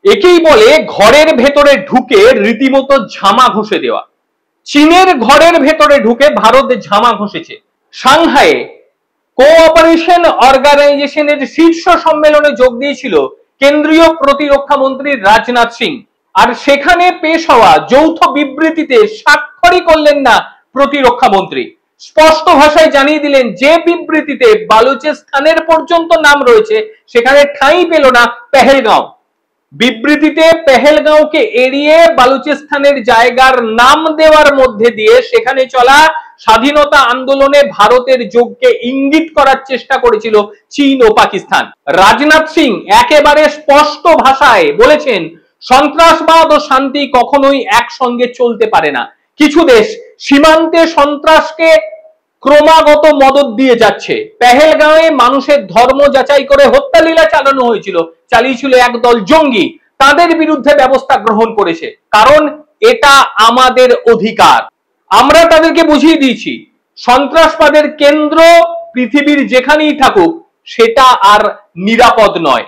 একেই বলে ঘরের ভেতরে ঢুকে রীতিমতো ঝামা ঘষে দেওয়া। চীনের ঘরের ভেতরে ঢুকে ভারত ঝামা ঘষেছে। সাংহাইয়ে কোঅপারেশন অর্গানাইজেশনের শীর্ষ সম্মেলনে যোগ দিয়েছিল কেন্দ্রীয় প্রতিরক্ষা মন্ত্রী রাজনাথ সিং। আর সেখানে পেশ হওয়া যৌথ বিবৃতিতে স্বাক্ষরই করলেন না প্রতিরক্ষা মন্ত্রী। স্পষ্ট ভাষায় জানিয়ে দিলেন যে বিবৃতিতে বালুচিস্তানের পর্যন্ত নাম রয়েছে সেখানে ঠাঁই পেল না পেহেলগাঁও। বিবৃতিতে পেহেলগাঁওকে এড়িয়ে বালুচিস্তানের জায়গার নাম দেওয়ার মধ্যে দিয়ে সেখানে চলা স্বাধীনতা আন্দোলনে ভারতের যোগকে ইঙ্গিত করার চেষ্টা করেছিল চীন ও পাকিস্তান। রাজনাথ সিং একেবারে স্পষ্ট ভাষায় বলেছেন, সন্ত্রাসবাদ ও শান্তি কখনোই একসঙ্গে চলতে পারে না। কিছু দেশ সীমান্তে সন্ত্রাসকে ক্রমাগত মদত দিয়ে যাচ্ছে। পেহেলগাঁওয়ে মানুষের ধর্ম যাচাই করে হত্যালীলা চালিয়েছিল একদল জঙ্গি। তাদের বিরুদ্ধে ব্যবস্থা গ্রহণ করেছে, কারণ এটা আমাদের অধিকার। আমরা তাদেরকে বুঝিয়ে দিয়েছি সন্ত্রাসবাদের কেন্দ্র পৃথিবীর যেখানেই থাকুক সেটা আর নিরাপদ নয়।